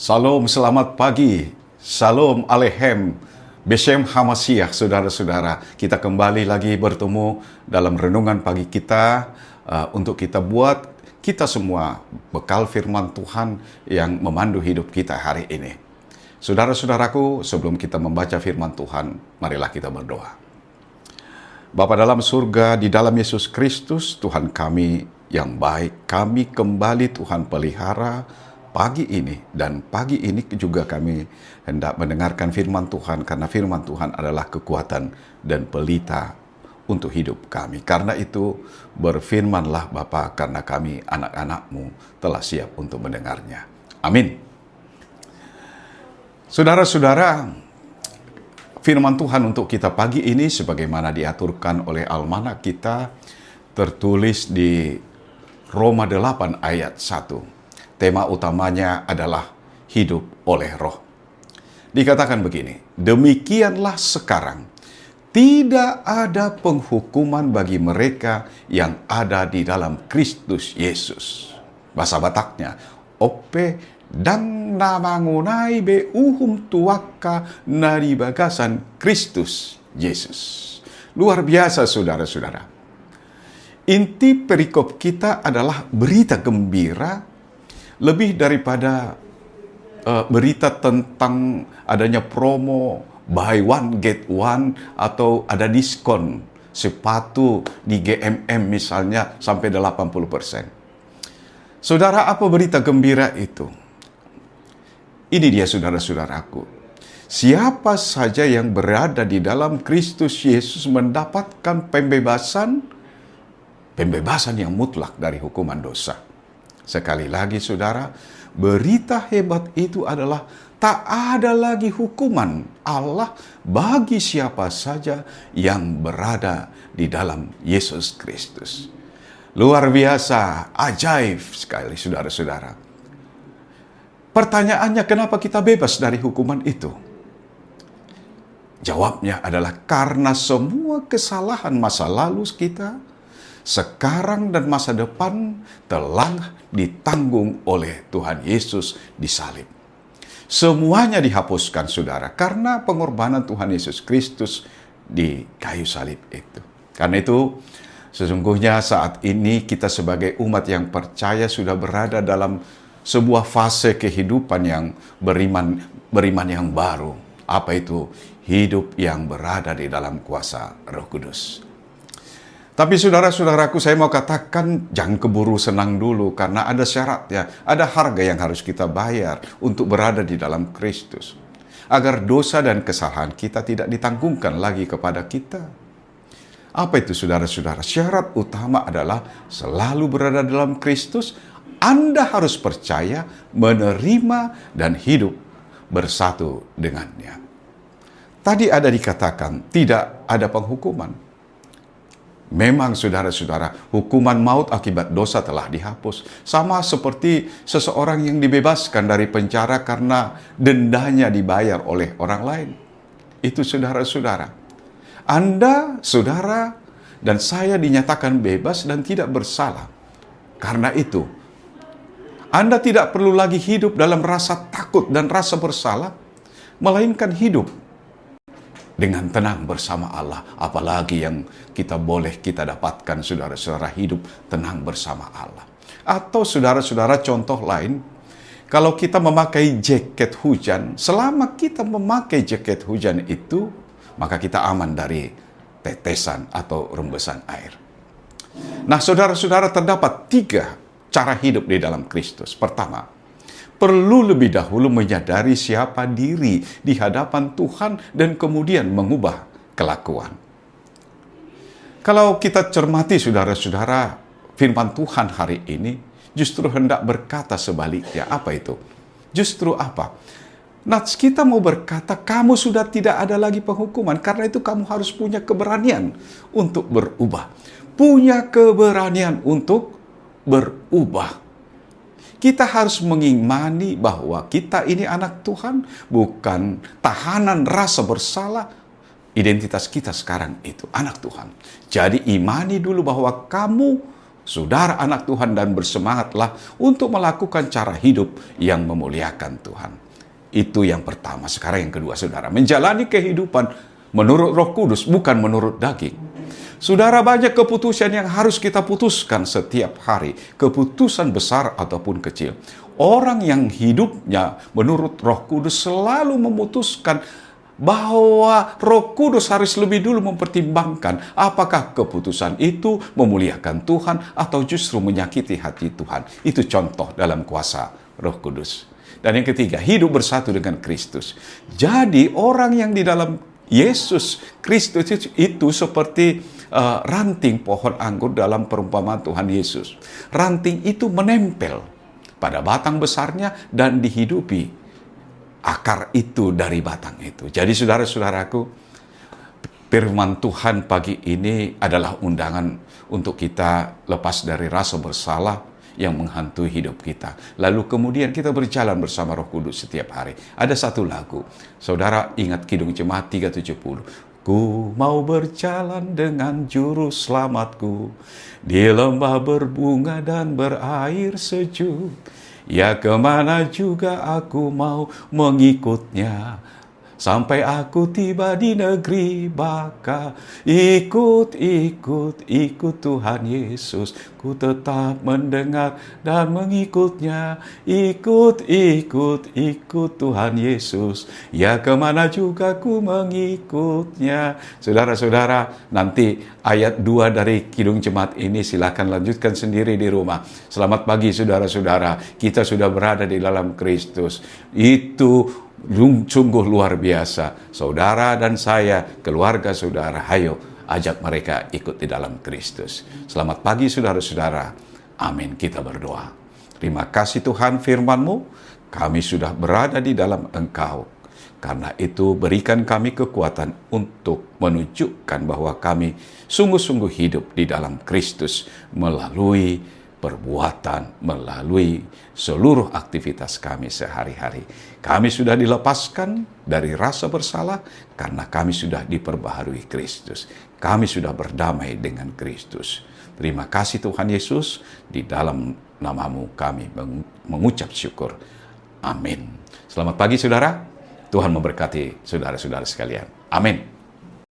Salam, selamat pagi. Salam Alehem. Beshem Hamasiah, saudara-saudara. Kita kembali lagi bertemu dalam renungan pagi kita untuk kita buat kita semua bekal firman Tuhan yang memandu hidup kita hari ini. Saudara-saudaraku, sebelum kita membaca firman Tuhan, marilah kita berdoa. Bapa dalam surga, di dalam Yesus Kristus, Tuhan kami yang baik, kami kembali Tuhan pelihara pagi ini, dan pagi ini juga kami hendak mendengarkan firman Tuhan, karena firman Tuhan adalah kekuatan dan pelita untuk hidup kami. Karena itu berfirmanlah Bapa, karena kami anak-anak-Mu telah siap untuk mendengarnya. Amin. Saudara-saudara, firman Tuhan untuk kita pagi ini sebagaimana diaturkan oleh almanak kita tertulis di Roma 8 ayat 1. Tema utamanya adalah hidup oleh roh. Dikatakan begini, demikianlah sekarang tidak ada penghukuman bagi mereka yang ada di dalam Kristus Yesus. Bahasa Bataknya, ope dan namangunai be uhum tuaka nari bagasan Kristus Yesus. Luar biasa saudara-saudara. Inti perikop kita adalah berita gembira lebih daripada berita tentang adanya promo buy one get one atau ada diskon sepatu di GMM misalnya sampai 80%. Saudara, apa berita gembira itu? Ini dia saudara-saudaraku. Siapa saja yang berada di dalam Kristus Yesus mendapatkan pembebasan yang mutlak dari hukuman dosa. Sekali lagi saudara, berita hebat itu adalah tak ada lagi hukuman Allah bagi siapa saja yang berada di dalam Yesus Kristus. Luar biasa, ajaib sekali saudara-saudara. Pertanyaannya, kenapa kita bebas dari hukuman itu? Jawabnya adalah karena semua kesalahan masa lalu kita, sekarang dan masa depan telah ditanggung oleh Tuhan Yesus di salib. Semuanya dihapuskan saudara, karena pengorbanan Tuhan Yesus Kristus di kayu salib itu. Karena itu, sesungguhnya saat ini kita sebagai umat yang percaya sudah berada dalam sebuah fase kehidupan yang beriman yang baru. Apa itu? Hidup yang berada di dalam kuasa Roh Kudus. Tapi saudara-saudaraku, saya mau katakan jangan keburu senang dulu, karena ada syaratnya, ada harga yang harus kita bayar untuk berada di dalam Kristus. Agar dosa dan kesalahan kita tidak ditanggungkan lagi kepada kita. Apa itu saudara-saudara? Syarat utama adalah selalu berada dalam Kristus. Anda harus percaya, menerima, dan hidup bersatu dengannya. Tadi ada dikatakan, tidak ada penghukuman. Memang saudara-saudara, hukuman maut akibat dosa telah dihapus. Sama seperti seseorang yang dibebaskan dari penjara karena dendanya dibayar oleh orang lain. Itu saudara-saudara. Anda, saudara, dan saya dinyatakan bebas dan tidak bersalah. Karena itu, Anda tidak perlu lagi hidup dalam rasa takut dan rasa bersalah, melainkan hidup dengan tenang bersama Allah. Apalagi yang kita dapatkan, saudara-saudara, hidup tenang bersama Allah. Atau saudara-saudara, contoh lain, kalau kita memakai jaket hujan, selama kita memakai jaket hujan itu, maka kita aman dari tetesan atau rembesan air. Nah, saudara-saudara, terdapat 3 cara hidup di dalam Kristus. Pertama, perlu lebih dahulu menyadari siapa diri di hadapan Tuhan dan kemudian mengubah kelakuan. Kalau kita cermati saudara-saudara, firman Tuhan hari ini justru hendak berkata sebaliknya. Apa itu? Justru apa? Nats kita mau berkata, kamu sudah tidak ada lagi penghukuman. Karena itu kamu harus punya keberanian untuk berubah. Punya keberanian untuk berubah. Kita harus mengimani bahwa kita ini anak Tuhan, bukan tahanan rasa bersalah. Identitas kita sekarang itu anak Tuhan. Jadi imani dulu bahwa kamu saudara anak Tuhan, dan bersemangatlah untuk melakukan cara hidup yang memuliakan Tuhan. Itu yang pertama. Sekarang yang kedua, saudara, menjalani kehidupan menurut Roh Kudus, bukan menurut daging. Saudara, banyak keputusan yang harus kita putuskan setiap hari, keputusan besar ataupun kecil. Orang yang hidupnya menurut Roh Kudus selalu memutuskan bahwa Roh Kudus harus lebih dulu mempertimbangkan apakah keputusan itu memuliakan Tuhan atau justru menyakiti hati Tuhan. Itu contoh dalam kuasa Roh Kudus. Dan yang ketiga, hidup bersatu dengan Kristus. Jadi orang yang di dalam Yesus Kristus itu seperti ranting pohon anggur dalam perumpamaan Tuhan Yesus. Ranting itu menempel pada batang besarnya dan dihidupi akar itu dari batang itu. Jadi saudara-saudaraku, firman Tuhan pagi ini adalah undangan untuk kita lepas dari rasa bersalah yang menghantui hidup kita. Lalu kemudian kita berjalan bersama Roh Kudus setiap hari. Ada satu lagu, saudara ingat Kidung Jemaat 370. Ku mau berjalan dengan juru selamatku di lembah berbunga dan berair sejuk. Ya kemana juga aku mau mengikutnya, sampai aku tiba di negeri baka. Ikut Tuhan Yesus, ku tetap mendengar dan mengikutnya. Ikut Tuhan Yesus, ya kemana juga ku mengikutnya. Saudara-saudara, nanti ayat 2 dari Kidung Jemaat ini silakan lanjutkan sendiri di rumah. Selamat pagi saudara-saudara, kita sudah berada di dalam Kristus. Itu sungguh luar biasa. Saudara dan saya, keluarga saudara, ayo ajak mereka ikut di dalam Kristus. Selamat pagi saudara-saudara. Amin. Kita berdoa. Terima kasih Tuhan firman-Mu. Kami sudah berada di dalam Engkau. Karena itu berikan kami kekuatan untuk menunjukkan bahwa kami sungguh-sungguh hidup di dalam Kristus melalui perbuatan, melalui seluruh aktivitas kami sehari-hari. Kami sudah dilepaskan dari rasa bersalah karena kami sudah diperbaharui Kristus. Kami sudah berdamai dengan Kristus. Terima kasih Tuhan Yesus, di dalam nama-Mu kami mengucap syukur. Amin. Selamat pagi saudara, Tuhan memberkati saudara-saudara sekalian. Amin.